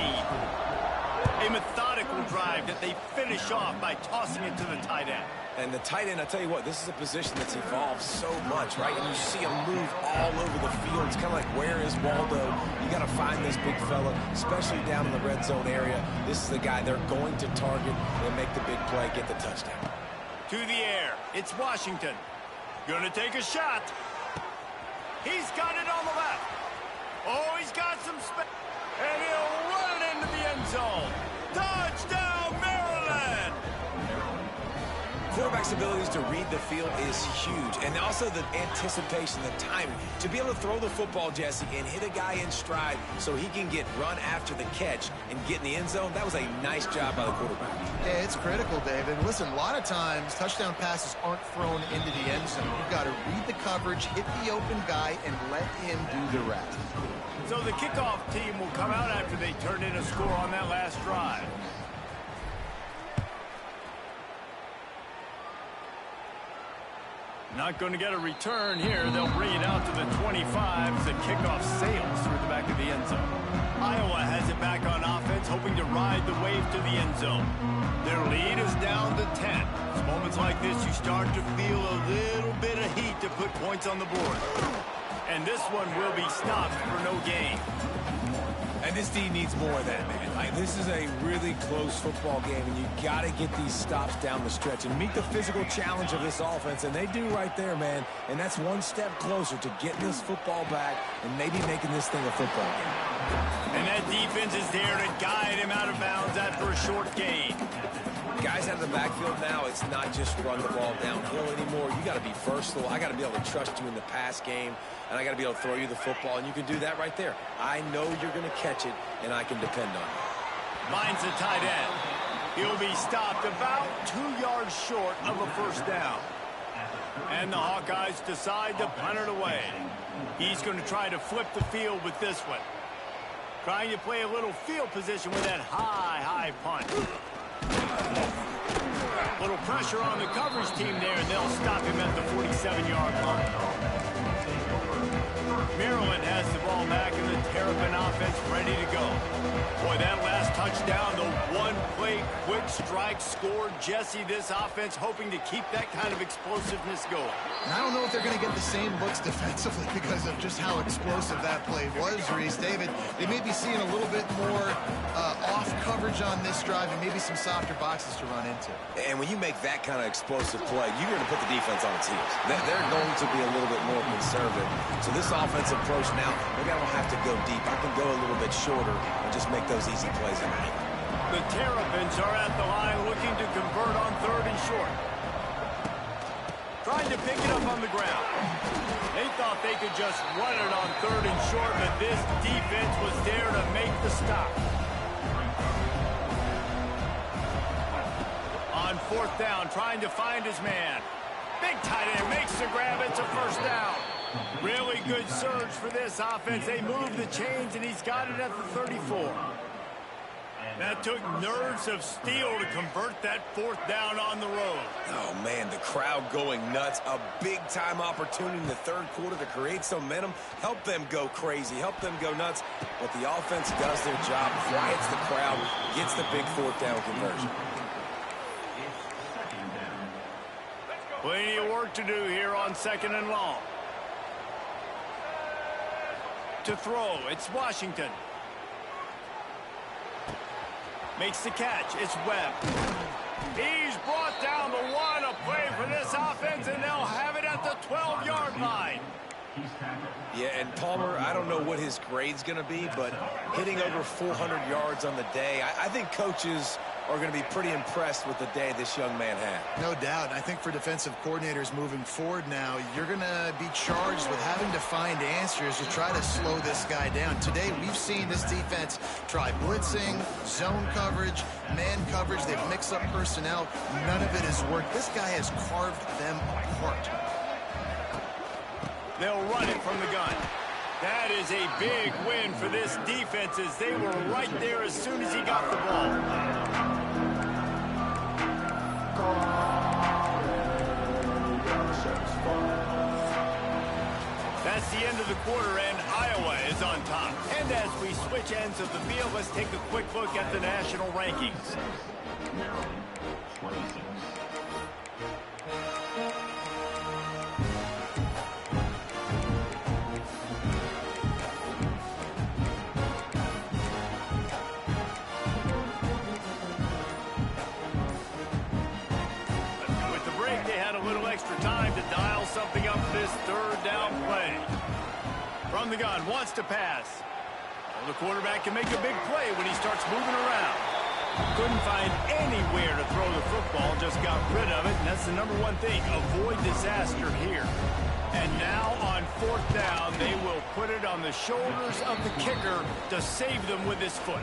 A methodical drive that they finish off by tossing it to the tight end. And the tight end, I tell you what, this is a position that's evolved so much, right? And you see him move all over the field. It's kind of like, where is Waldo? You got to find this big fella, especially down in the red zone area. This is the guy they're going to target and make the big play, get the touchdown. To the air. It's Washington. Gonna take a shot. He's got it on the left. Oh, he's got some space. And he'll run it into the end zone. Touchdown, Maryland! Quarterback's abilities to read the field is huge, and also the anticipation, the timing. To be able to throw the football, Jesse, and hit a guy in stride so he can get run after the catch and get in the end zone, that was a nice job by the quarterback. Yeah, it's critical, Dave. And listen, a lot of times touchdown passes aren't thrown into the end zone. You've got to read the coverage, hit the open guy, and let him do the rest. So the kickoff team will come out after they turned in a score on that last drive. Not going to get a return here. They'll bring it out to the 25 as the kickoff sails through the back of the end zone. Iowa has it back on offense, hoping to ride the wave to the end zone. Their lead is down to 10. It's moments like this you start to feel a little bit of heat to put points on the board. And this one will be stopped for no gain. And this D needs more of that, man. Like, this is a really close football game, and you got to get these stops down the stretch and meet the physical challenge of this offense, and they do right there, man. And that's one step closer to getting this football back and maybe making this thing a football game. And that defense is there to guide him out of bounds after a short gain. Guys out of the backfield now, it's not just run the ball downhill anymore. You got to be versatile. I got to be able to trust you in the pass game, and I got to be able to throw you the football, and you can do that right there. I know you're going to catch it, and I can depend on you. Finds the tight end. He'll be stopped about 2 yards short of a first down. And the Hawkeyes decide to punt it away. He's going to try to flip the field with this one. Trying to play a little field position with that high punt. Little pressure on the coverage team there, and they'll stop him at the 47-yard line. Maryland has the ball back in the Terrapin offense ready to go. Boy, that last touchdown, the one-play quick strike scored. Jesse, this offense hoping to keep that kind of explosiveness going. And I don't know if they're going to get the same looks defensively because of just how explosive that play was, Reese. David, they may be seeing a little bit more off coverage on this drive and maybe some softer boxes to run into. And when you make that kind of explosive play, you're going to put the defense on its heels. They're going to be a little bit more conservative. So this offensive approach now, maybe I don't have to go deep. I can go a little bit shorter and just make those easy plays underneath. The Terrapins are at the line looking to convert on 3rd and short. Trying to pick it up on the ground. They thought they could just run it on 3rd and short, but this defense was there to make the stop. On 4th down, trying to find his man. Big tight end makes the grab. It's a 1st down. Really good surge for this offense. They move the chains, and he's got it at the 34. That took nerves of steel to convert that 4th down on the road. Oh, man, the crowd going nuts. A big-time opportunity in the 3rd quarter to create some momentum. Help them go crazy. Help them go nuts. But the offense does their job, quiets the crowd, gets the big 4th down conversion. Plenty of work to do here on 2nd and long. To throw, it's Washington. Makes the catch, it's Webb. He's brought down the 1, a play for this offense, and they'll have it at the 12-yard line. Yeah, and Palmer, I don't know what his grade's going to be, but hitting over 400 yards on the day, I think coaches are going to be pretty impressed with the day this young man had. No doubt. I think for defensive coordinators moving forward now, you're going to be charged with having to find answers to try to slow this guy down. Today, we've seen this defense try blitzing, zone coverage, man coverage. They've mixed up personnel. None of it has worked. This guy has carved them apart. They'll run it from the gun. That is a big win for this defense as they were right there as soon as he got the ball. That's the end of the quarter, and Iowa is on top. And as we switch ends of the field, let's take a quick look at the national rankings. Maryland, 26. Extra time to dial something up this 3rd down play. From the gun, wants to pass. Well, the quarterback can make a big play when he starts moving around. Couldn't find anywhere to throw the football, just got rid of it, and that's the #1 thing. Avoid disaster here. And now on 4th down, they will put it on the shoulders of the kicker to save them with his foot.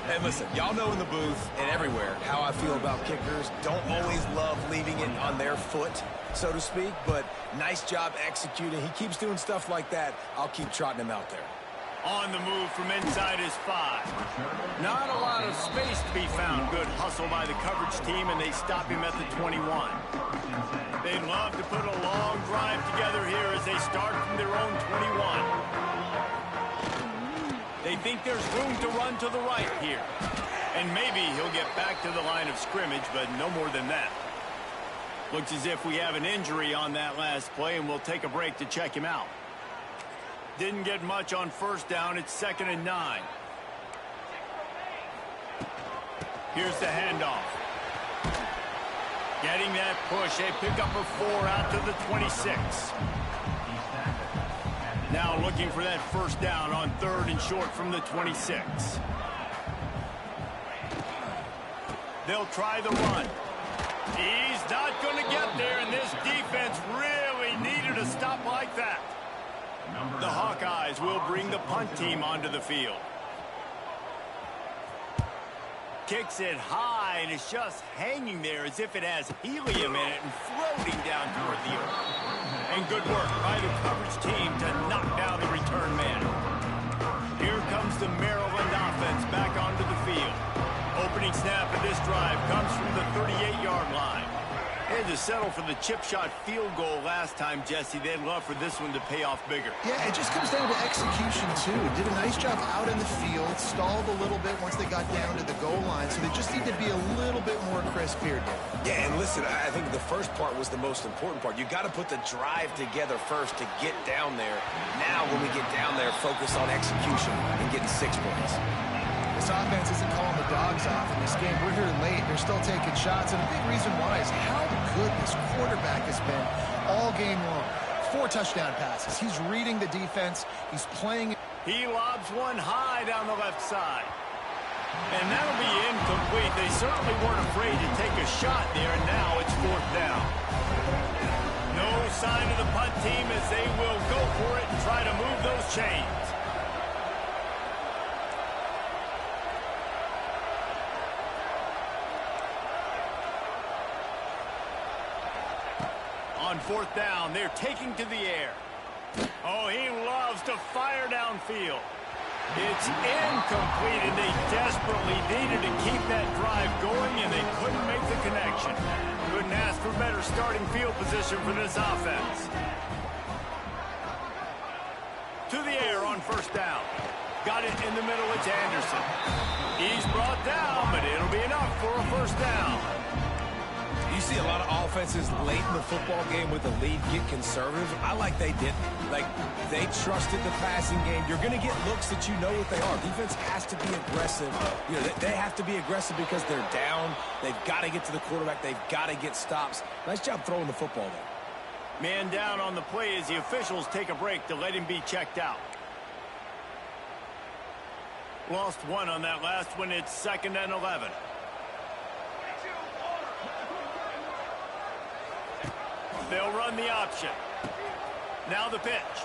Hey, listen, y'all know in the booth and everywhere how I feel about kickers. Don't always love leaving it on their foot, so to speak, but nice job executing. He keeps doing stuff like that. I'll keep trotting him out there. On the move from inside his 5. Not a lot of space to be found. Good hustle by the coverage team, and they stop him at the 21. They'd love to put a long drive together here as they start from their own 21. They think there's room to run to the right here. And maybe he'll get back to the line of scrimmage, but no more than that. Looks as if we have an injury on that last play, and we'll take a break to check him out. Didn't get much on 1st down. It's 2nd and 9. Here's the handoff. Getting that push. A pickup of 4 out to the 26. Now looking for that 1st down on 3rd and short from the 26. They'll try the run. He's not going to get there, and this defense really needed a stop like that. The Hawkeyes will bring the punt team onto the field. Kicks it high, and it's just hanging there as if it has helium in it and floating down toward the earth. And good work by the coverage team to knock down the return man. Here comes the Maryland offense back onto the field. Opening snap of this drive comes from the 38-yard line. Had to settle for the chip shot field goal last time, Jesse. They'd love for this one to pay off bigger. Yeah, it just comes down to execution, too. Did a nice job out in the field, stalled a little bit once they got down to the goal line, so they just need to be a little bit more crisp here, Dave. Yeah, and listen, I think the first part was the most important part. You got to put the drive together first to get down there. Now, when we get down there, focus on execution and getting 6 points. This offense isn't calling the dogs off in this game. We're here late. They're still taking shots, and a big reason why is how good this quarterback has been all game long. 4 touchdown passes. He's reading the defense. He's playing. He lobs one high down the left side. And that'll be incomplete. They certainly weren't afraid to take a shot there, and now it's 4th down. No sign of the punt team as they will go for it and try to move those chains. On 4th down, they're taking to the air. Oh, he loves to fire downfield. It's incomplete, and they desperately needed to keep that drive going, and they couldn't make the connection. Couldn't ask for better starting field position for this offense. To the air on 1st down. Got it in the middle, it's Anderson. He's brought down, but it'll be enough for a 1st down. You see a lot of offenses late in the football game with the lead get conservative. I like they didn't. Like, they trusted the passing game. You're going to get looks that you know what they are. Defense has to be aggressive. You know, they have to be aggressive because they're down. They've got to get to the quarterback. They've got to get stops. Nice job throwing the football there. Man down on the play as the officials take a break to let him be checked out. Lost 1 on that last one. It's 2nd and 11. They'll run the option. Now the pitch.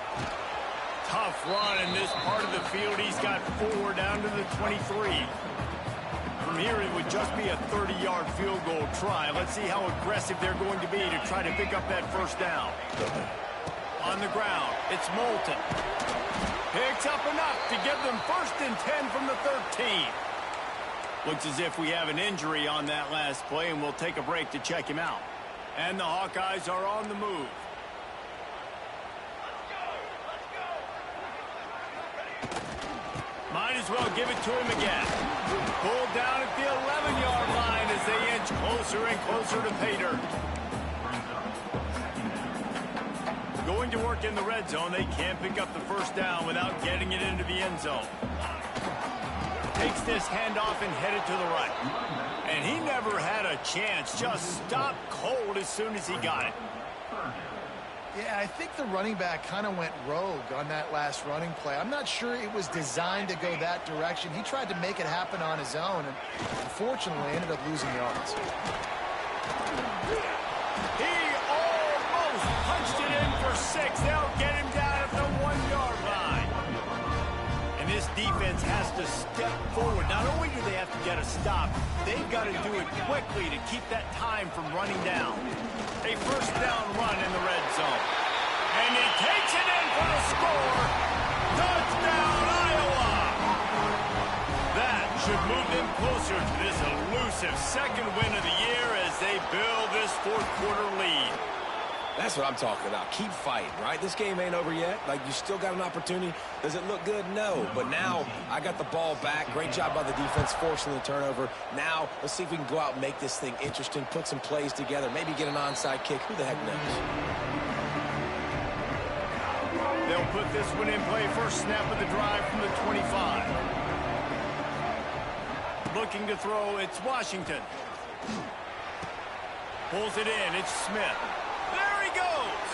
Tough run in this part of the field. He's got 4 down to the 23. From here, it would just be a 30-yard field goal try. Let's see how aggressive they're going to be to try to pick up that 1st down. On the ground, it's Moulton. Picks up enough to give them 1st and 10 from the 13. Looks as if we have an injury on that last play, and we'll take a break to check him out. And the Hawkeyes are on the move. Might as well give it to him again. Pulled down at the 11-yard line as they inch closer and closer to pay dirt. Going to work in the red zone. They can't pick up the 1st down without getting it into the end zone. Takes this handoff and headed to the right. And he never had a chance. Just stopped cold as soon as he got it. Yeah, I think the running back kind of went rogue on that last running play. I'm not sure it was designed to go that direction. He tried to make it happen on his own, and unfortunately ended up losing yards. He almost punched it in for 6. They'll get him down at the 1-yard line. And this defense has to step forward. Not only do they have to get a stop, they've got to do it quickly to keep that time from running down. A 1st down run in the red zone. And he takes it in for the score. Touchdown, Iowa! That should move them closer to this elusive 2nd win of the year as they build this 4th quarter lead. That's what I'm talking about. Keep fighting, right? This game ain't over yet. Like, you still got an opportunity. Does it look good? No. But now I got the ball back. Great job by the defense forcing the turnover. Now let's see if we can go out and make this thing interesting, put some plays together, maybe get an onside kick. Who the heck knows? They'll put this one in play. 1st snap of the drive from the 25. Looking to throw, it's Washington. Pulls it in, it's Smith. There he goes.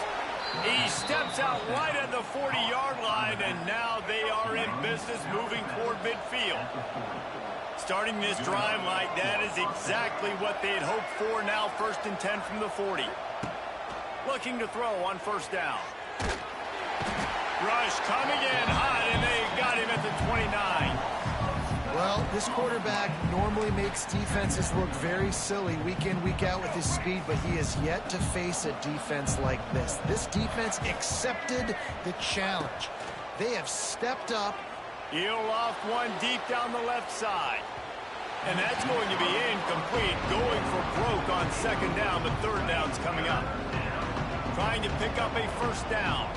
He steps out right at the 40-yard line, and now they are in business moving toward midfield. Starting this drive like that is exactly what they had hoped for. Now 1st and 10 from the 40. Looking to throw on 1st down. Rush coming in hot, and they got him at the 29. Well, this quarterback normally makes defenses look very silly week in, week out with his speed, but he has yet to face a defense like this. This defense accepted the challenge. They have stepped up. He'll off one deep down the left side. And that's going to be incomplete, going for broke on second down, but third down's coming up. Trying to pick up a first down.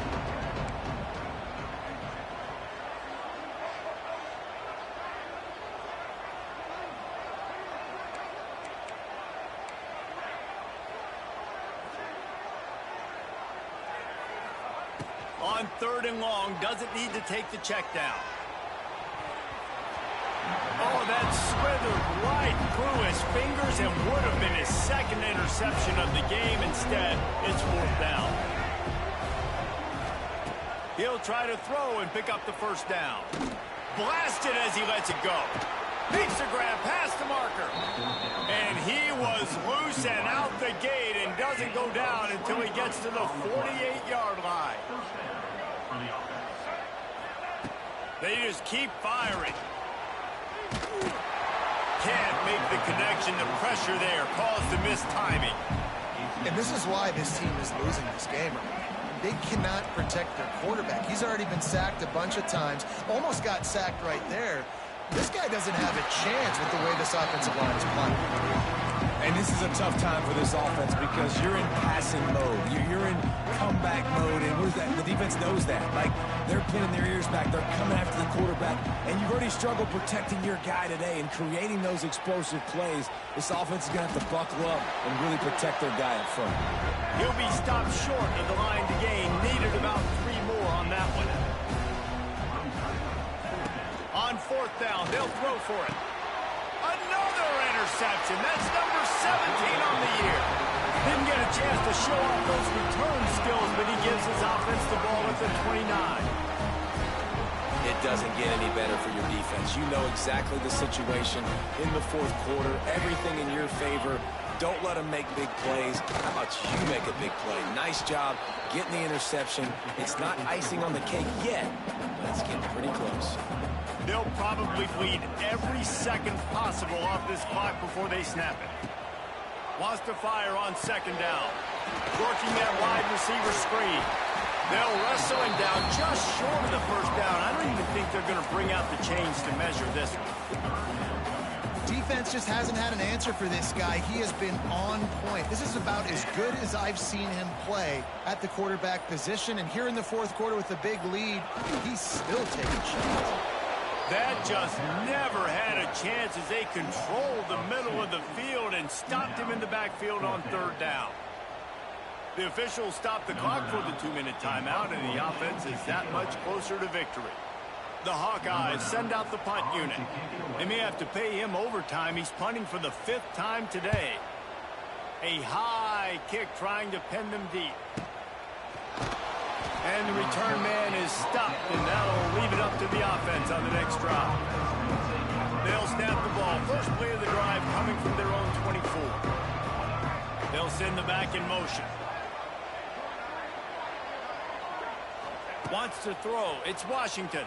On third and long, doesn't need to take the check down. Oh, that slithered right through his fingers and would have been his second interception of the game. Instead, it's fourth down. He'll try to throw and pick up the first down. Blasted as he lets it go. Makes a grab past the marker. And he was loose and out the gate and doesn't go down until he gets to the 48-yard line. They just keep firing. Can't make the connection. The pressure there caused the missed timing. And this is why this team is losing this game. They cannot protect their quarterback. He's already been sacked a bunch of times. Almost got sacked right there. This guy doesn't have a chance with the way this offensive line is playing. And this is a tough time for this offense because you're in passing mode. You're in comeback mode, and the defense knows that. Like, they're pinning their ears back. They're coming after the quarterback, and you've already struggled protecting your guy today and creating those explosive plays. This offense is going to have to buckle up and really protect their guy up front. He'll be stopped short of the line to gain. Needed about 3 more on that one. On fourth down, they'll throw for it. Another interception. That's number 17 on the year. Didn't get a chance to show off those return skills, but he gives his offense the ball at the 29. It doesn't get any better for your defense. You know exactly the situation in the fourth quarter. Everything in your favor. Don't let them make big plays. How about you make a big play? Nice job getting the interception. It's not icing on the cake yet, but it's getting pretty close. They'll probably bleed every second possible off this clock before they snap it. Wants to fire on second down. Working that wide receiver screen. They'll wrestle him down just short of the first down. I don't even think they're going to bring out the chains to measure this one. Defense just hasn't had an answer for this guy. He has been on point. This is about as good as I've seen him play at the quarterback position. And here in the fourth quarter with a big lead, he's still taking shots. That just never had a chance as they controlled the middle of the field and stopped him in the backfield on third down. The officials stopped the clock for the 2-minute timeout, and the offense is that much closer to victory. The Hawkeyes send out the punt unit. They may have to pay him overtime. He's punting for the 5th time today. A high kick trying to pin them deep. And the return man is stopped, and that'll leave it up to the offense on the next drive. They'll snap the ball. First play of the drive coming from their own 24. They'll send the back in motion. Wants to throw. It's Washington.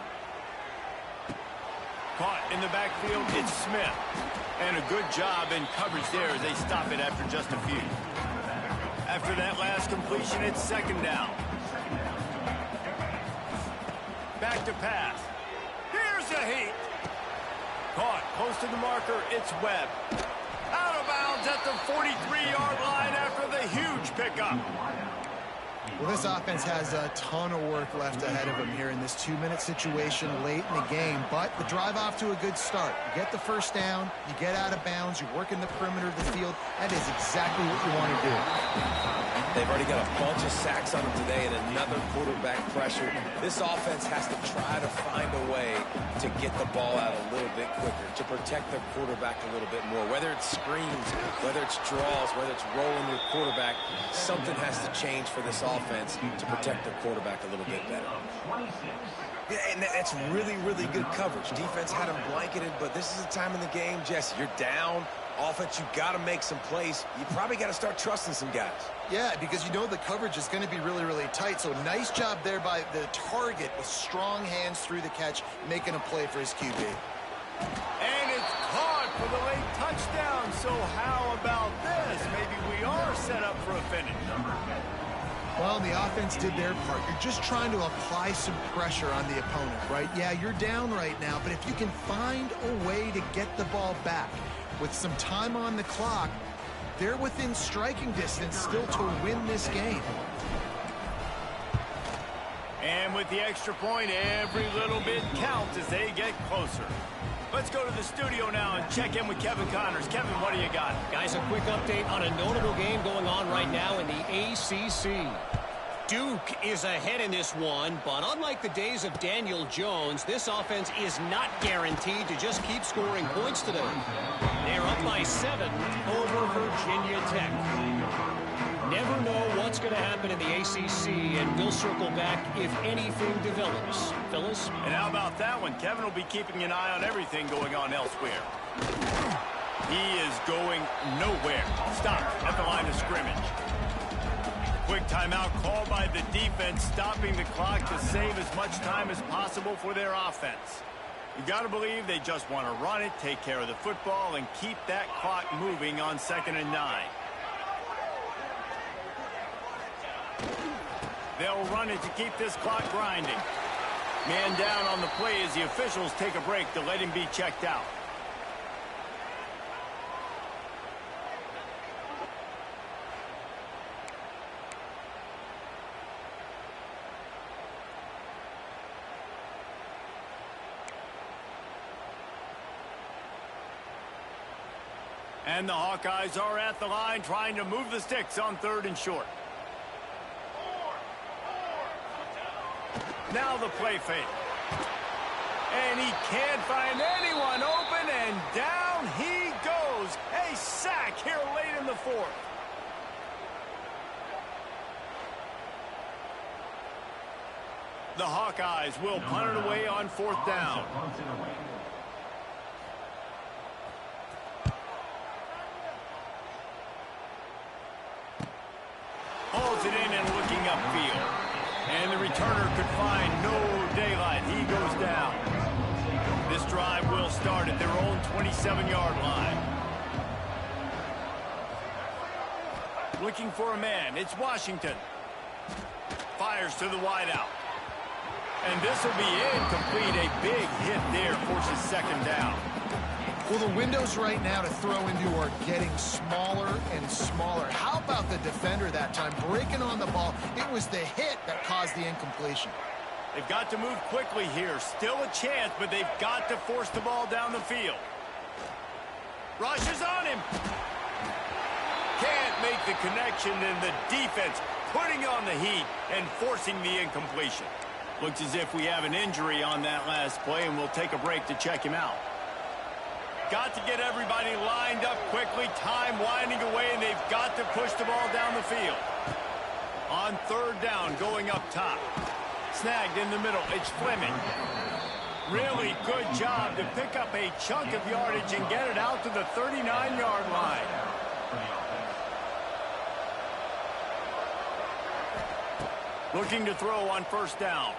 Caught in the backfield, it's Smith. And a good job in coverage there as they stop it after just a few. After that last completion, it's second down. Back to pass. Here's a heat. Caught close to the marker. It's Webb. Out of bounds at the 43-yard line after the huge pickup. Well, this offense has a ton of work left ahead of them here in this 2-minute situation late in the game. But the drive off to a good start. You get the first down. You get out of bounds. You work in the perimeter of the field. That is exactly what you want to do. They've already got a bunch of sacks on them today and another quarterback pressure. This offense has to try to find a way to get the ball out a little bit quicker, to protect their quarterback a little bit more. Whether it's screens, whether it's draws, whether it's rolling your quarterback, something has to change for this offense to protect their quarterback a little bit better. Yeah, and that's really, really good coverage. Defense had them blanketed, but this is a time in the game, Jesse, you're down. Offense, you got to make some plays. You probably got to start trusting some guys. Yeah, because you know the coverage is going to be really, really tight. So nice job there by the target with strong hands through the catch, making a play for his QB. And it's caught for the late touchdown. So how about this? Maybe we are set up for a finish. Well, the offense did their part. You're just trying to apply some pressure on the opponent, right? Yeah, you're down right now, but if you can find a way to get the ball back with some time on the clock, they're within striking distance still to win this game. And with the extra point, every little bit counts as they get closer. Let's go to the studio now and check in with Kevin Connors. Kevin, what do you got? Guys, a quick update on a notable game going on right now in the ACC. Duke is ahead in this one, but unlike the days of Daniel Jones, this offense is not guaranteed to just keep scoring points today. They're up by 7 over Virginia Tech. Never know what's going to happen in the ACC, and we'll circle back if anything develops. Phyllis? And how about that one? Kevin will be keeping an eye on everything going on elsewhere. He is going nowhere. Stop at the line of scrimmage. Quick timeout called by the defense, stopping the clock to save as much time as possible for their offense. You got to believe they just want to run it, take care of the football, and keep that clock moving on 2nd and 9. They'll run it to keep this clock grinding. Man down on the play as the officials take a break to let him be checked out. And the Hawkeyes are at the line trying to move the sticks on 3rd and short. Now the play fake. And he can't find anyone open, and down he goes. A sack here late in the 4th. The Hawkeyes will punt it away on 4th down. Holds it in and looking upfield. And the returner could find no daylight. He goes down. This drive will start at their own 27-yard line. Looking for a man. It's Washington. Fires to the wideout. And this will be incomplete. A big hit there forces 2nd down. Well, the windows right now to throw into are getting smaller and smaller. How about the defender that time breaking on the ball? It was the hit that caused the incompletion. They've got to move quickly here. Still a chance, but they've got to force the ball down the field. Rushes on him. Can't make the connection, and the defense putting on the heat and forcing the incompletion. Looks as if we have an injury on that last play, and we'll take a break to check him out. Got to get everybody lined up quickly. Time winding away, and they've got to push the ball down the field. On 3rd down, going up top. Snagged in the middle. It's Fleming. Really good job to pick up a chunk of yardage and get it out to the 39-yard line. Looking to throw on 1st down.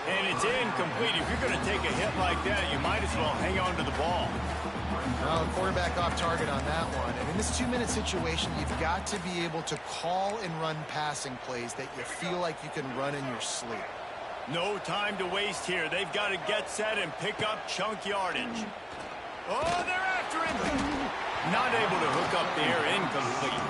And it's incomplete. If you're going to take a hit like that, you might as well hang on to the ball. Well, quarterback off target on that one. And in this 2-minute situation, you've got to be able to call and run passing plays that you feel like you can run in your sleep. No time to waste here. They've got to get set and pick up chunk yardage. Oh, they're after him. Not able to hook up there. Incomplete.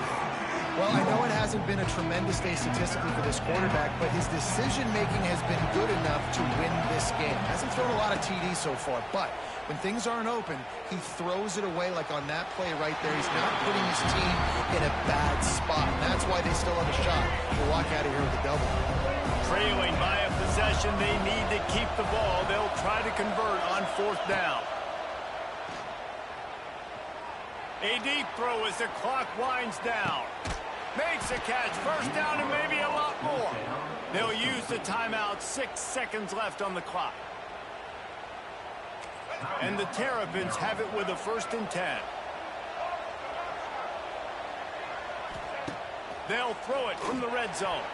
Well, I know it hasn't been a tremendous day statistically for this quarterback, but his decision-making has been good enough to win this game. Hasn't thrown a lot of TDs so far, but when things aren't open, he throws it away like on that play right there. He's not putting his team in a bad spot, and that's why they still have a shot to walk out of here with a double. Trailing by a possession, they need to keep the ball. They'll try to convert on 4th down. A deep throw as the clock winds down. Makes a catch, 1st down, and maybe a lot more. They'll use the timeout, 6 seconds left on the clock. And the Terrapins have it with a 1st and 10. They'll throw it from the red zone.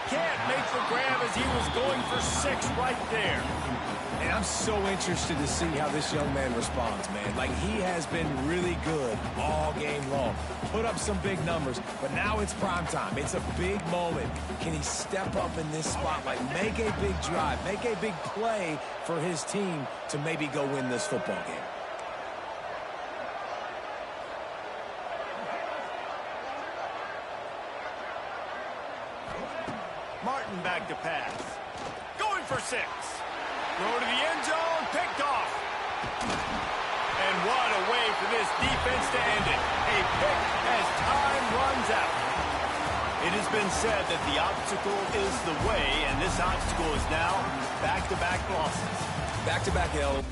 can't make the grab as he was going for 6 right there. And I'm so interested to see how this young man responds, man. Like, he has been really good all game long. Put up some big numbers, but now it's prime time. It's a big moment. Can he step up in this spot, like make a big drive, make a big play for his team to maybe go win this football game? Martin back to pass. Going for 6. Throw to the end zone, picked off. And what a way for this defense to end it. A pick as time runs out. It has been said that the obstacle is the way, and this obstacle is now back-to-back losses. Back-to-back L.